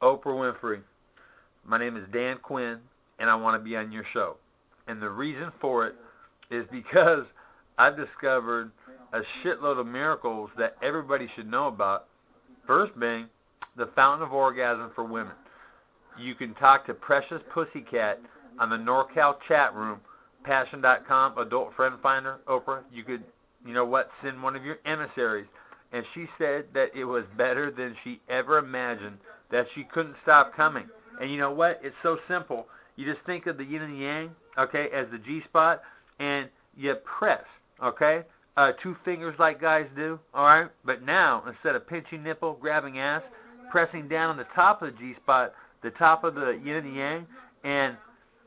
Oprah Winfrey, my name is Dan Quinn, and I want to be on your show. And the reason for it is because I've discovered a shitload of miracles that everybody should know about. First being the fountain of orgasm for women. You can talk to Precious Pussycat on the NorCal chat room, Passion.com, Adult Friend Finder, Oprah. You could, send one of your emissaries. And she said that it was better than she ever imagined, that she couldn't stop coming. And you know what? It's so simple. You just think of the yin and yang, okay, as the G-spot, and you press, okay? 2 fingers like guys do, all right? But now, instead of pinching nipple, grabbing ass, pressing down on the top of the G-spot, the top of the yin and yang, and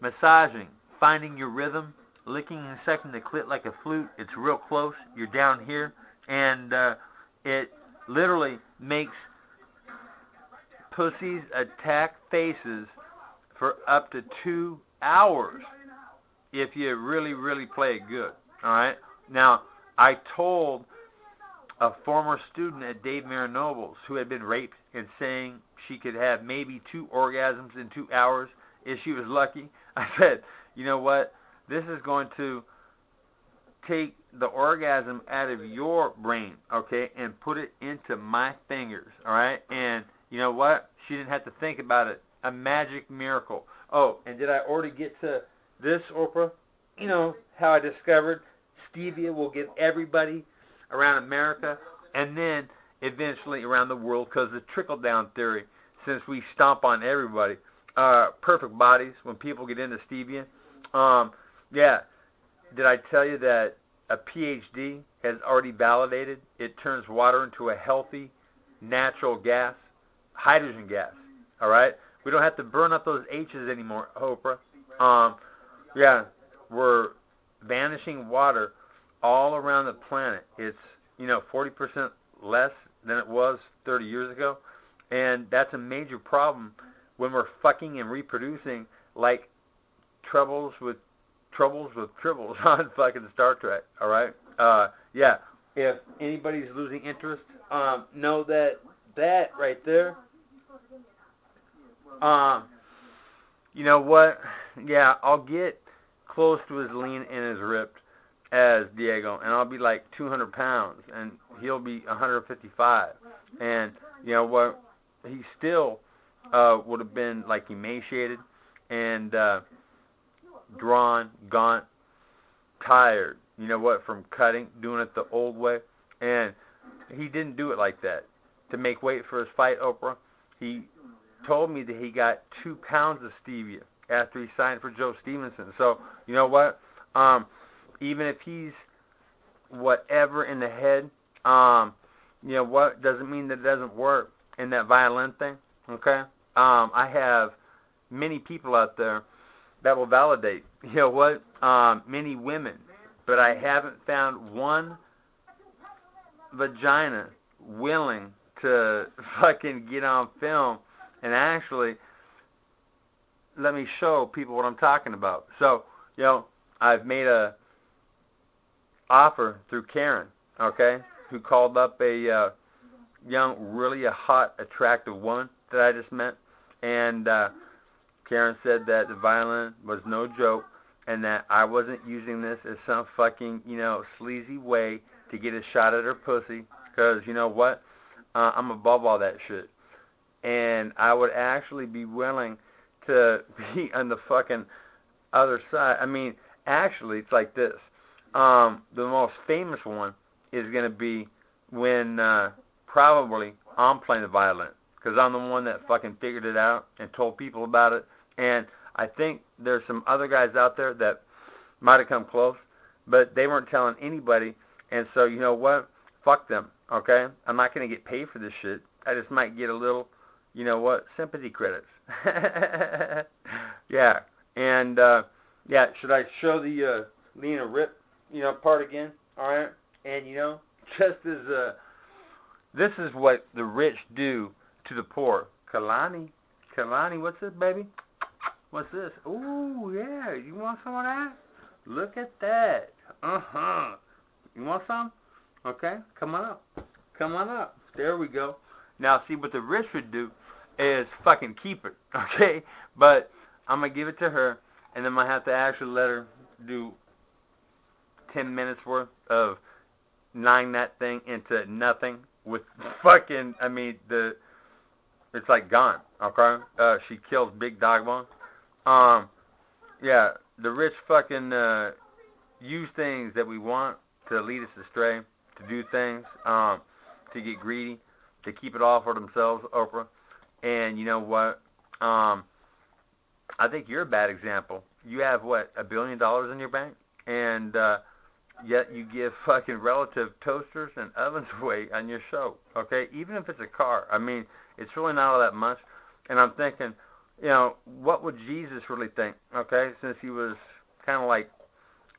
massaging, finding your rhythm, licking and sucking the clit like a flute. It's real close. You're down here, and it literally makes pussies attack faces for up to 2 hours if you really, really play it good. All right? Now, I told a former student at Dave Marinoble's who had been raped and saying she could have maybe 2 orgasms in 2 hours if she was lucky. I said, you know what? This is going to take the orgasm out of your brain, okay, and put it into my fingers, all right? And you know what? She didn't have to think about it. A magic miracle. Oh, and did I already get to this, Oprah? You know how I discovered stevia will give everybody around America and then eventually around the world, because the trickle-down theory, since we stomp on everybody, perfect bodies when people get into stevia. Yeah, did I tell you that a PhD has already validated it turns water into a healthy, natural gas, hydrogen gas, all right? We don't have to burn up those H's anymore, Oprah. Yeah, we're vanishing water all around the planet. It's, 40% less than it was 30 years ago, and that's a major problem when we're fucking and reproducing like troubles with tribbles on fucking Star Trek, all right? Yeah, if anybody's losing interest, know that right there, you know what? Yeah, I'll get close to as lean and as ripped as Diego, and I'll be like 200 pounds, and he'll be 155. And you know what? He still would have been like emaciated and drawn, gaunt, tired. You know what? From cutting, doing it the old way. And he didn't do it like that to make weight for his fight, Oprah. He told me that he got 2 pounds of stevia after he signed for Joe Stevenson. So, you know what? Even if he's whatever in the head, you know what? Doesn't mean that it doesn't work in that violin thing, okay? I have many people out there that will validate, you know what? Many women, but I haven't found one vagina willing to fucking get on film and actually let me show people what I'm talking about. So, I've made a offer through Karen, okay, who called up a young, really a hot, attractive woman that I just met, and Karen said that the violin was no joke and that I wasn't using this as some fucking, sleazy way to get a shot at her pussy, because you know what? I'm above all that shit. And I would actually be willing to be on the fucking other side. I mean, actually, it's like this. The most famous one is going to be when probably I'm playing the violin, because I'm the one that fucking figured it out and told people about it. And I think there's some other guys out there that might have come close, but they weren't telling anybody. And so, you know what? Fuck them, okay? I'm not going to get paid for this shit. I just might get a little, sympathy credits. Yeah. And, yeah, should I show the Lena Rip, part again? All right? And, just as, this is what the rich do to the poor. Kalani, what's this, baby? What's this? Ooh, yeah. You want some of that? Look at that. Uh-huh. You want some? Okay. Come on up. There we go. Now, see what the rich would do is fucking keep it, okay? But I'm going to give it to her, and then I'm going to have to actually let her do 10 minutes worth of gnawing that thing into nothing with fucking, I mean, it's like gone, okay? She kills big dog bone. Yeah, the rich fucking use things that we want to lead us astray, to do things, to get greedy, to keep it all for themselves, Oprah. And you know what? I think you're a bad example. You have, what, $1 billion in your bank? And yet you give fucking relative toasters and ovens away on your show, okay? Even if it's a car. I mean, it's really not all that much. And I'm thinking, you know, what would Jesus really think, okay? Since he was kind of like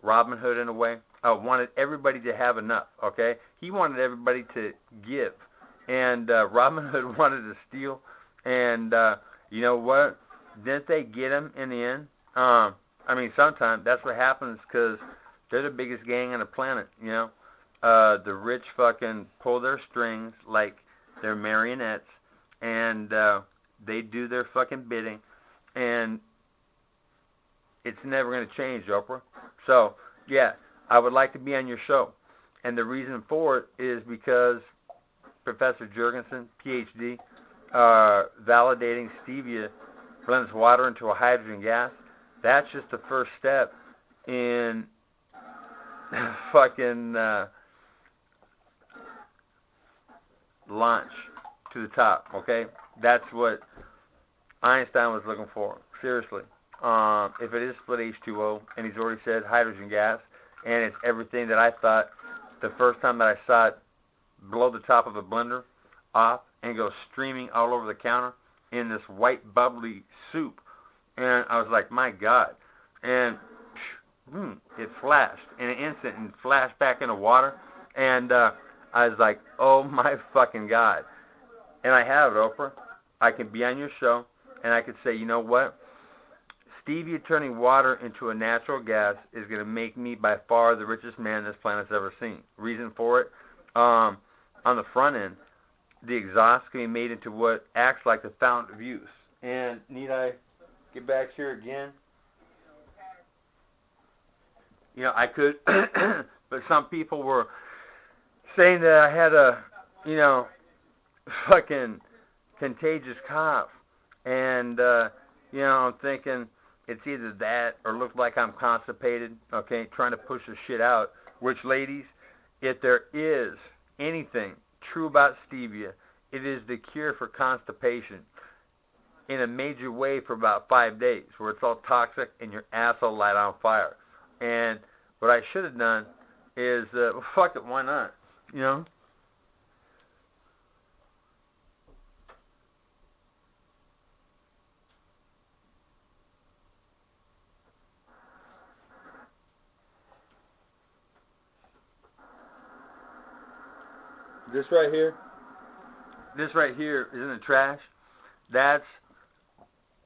Robin Hood in a way. Wanted everybody to have enough, okay? He wanted everybody to give. And Robin Hood wanted to steal. And you know what? Didn't they get him in the end? I mean, sometimes that's what happens because they're the biggest gang on the planet, you know? The rich fucking pull their strings like they're marionettes. And they do their fucking bidding. And it's never going to change, Oprah. So, yeah, I would like to be on your show. And the reason for it is because Professor Jurgensen, PhD, validating stevia blends water into a hydrogen gas. That's just the first step in fucking launch to the top, okay? That's what Einstein was looking for, seriously. If it is split H2O, and he's already said hydrogen gas, and it's everything that I thought the first time that I saw it blow the top of a blender off and go streaming all over the counter in this white bubbly soup. And I was like, my God. And it flashed in an instant and flashed back into water. And I was like, oh my fucking God. And I have it, Oprah. I can be on your show, and I could say, you know what? Stevia turning water into a natural gas is going to make me by far the richest man this planet's ever seen. Reason for it, on the front end, the exhaust can be made into what acts like the fountain of youth. And need I get back here again? You know, I could, but some people were saying that I had a, you know, fucking contagious cough. And, you know, I'm thinking it's either that or look like I'm constipated, okay, trying to push the shit out. Which, ladies, if there is anything true about stevia, it is the cure for constipation in a major way for about 5 days, where it's all toxic and your asshole light on fire. And what I should have done is, well, fuck it, why not? You know? This right here is in the trash. That's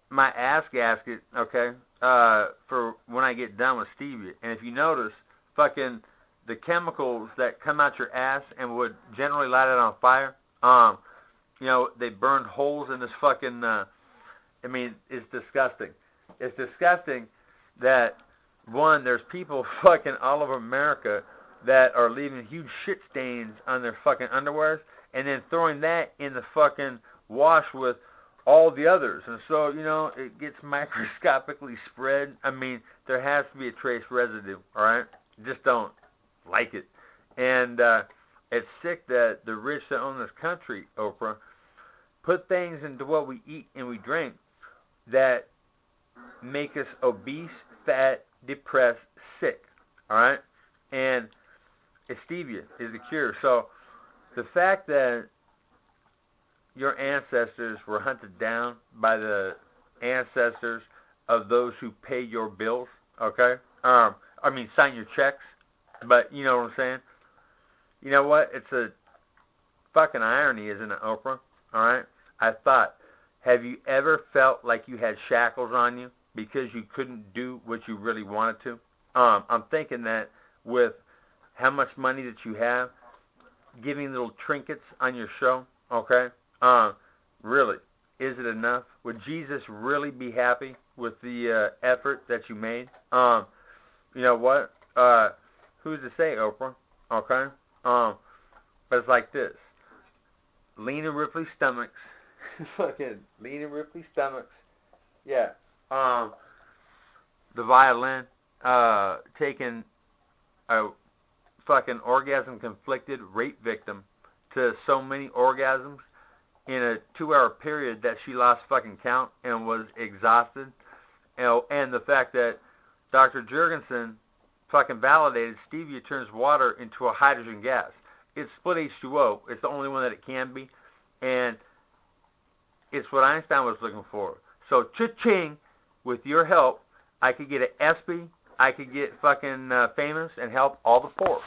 my ass gasket, okay, for when I get done with stevia. And if you notice, fucking the chemicals that come out your ass and would generally light it on fire, you know, they burn holes in this fucking, I mean, it's disgusting. It's disgusting that, one, there's people fucking all over America that are leaving huge shit stains on their fucking underwears and then throwing that in the fucking wash with all the others. And so, you know, it gets microscopically spread. I mean, there has to be a trace residue, all right? Just don't like it. And it's sick that the rich that own this country, Oprah, put things into what we eat and we drink that make us obese, fat, depressed, sick, all right? And stevia is the cure. So the fact that your ancestors were hunted down by the ancestors of those who pay your bills, okay? I mean, sign your checks, but you know what I'm saying? You know what? It's a fucking irony, isn't it, Oprah? All right? I thought, have you ever felt like you had shackles on you because you couldn't do what you really wanted to? I'm thinking that with how much money that you have, giving little trinkets on your show, okay? Really, is it enough? Would Jesus really be happy with the effort that you made? You know what? Who's to say, Oprah? Okay? But it's like this. Lena Ripley's stomachs. Fucking Lena Ripley's stomachs. Yeah. The violin, taking a fucking orgasm-conflicted rape victim to so many orgasms in a 2-hour period that she lost fucking count and was exhausted. And the fact that Dr. Jurgensen fucking validated stevia turns water into a hydrogen gas. It's split H2O. It's the only one that it can be. And it's what Einstein was looking for. So, cha-ching, with your help, I could get an ESPY, I could get fucking famous and help all the poor.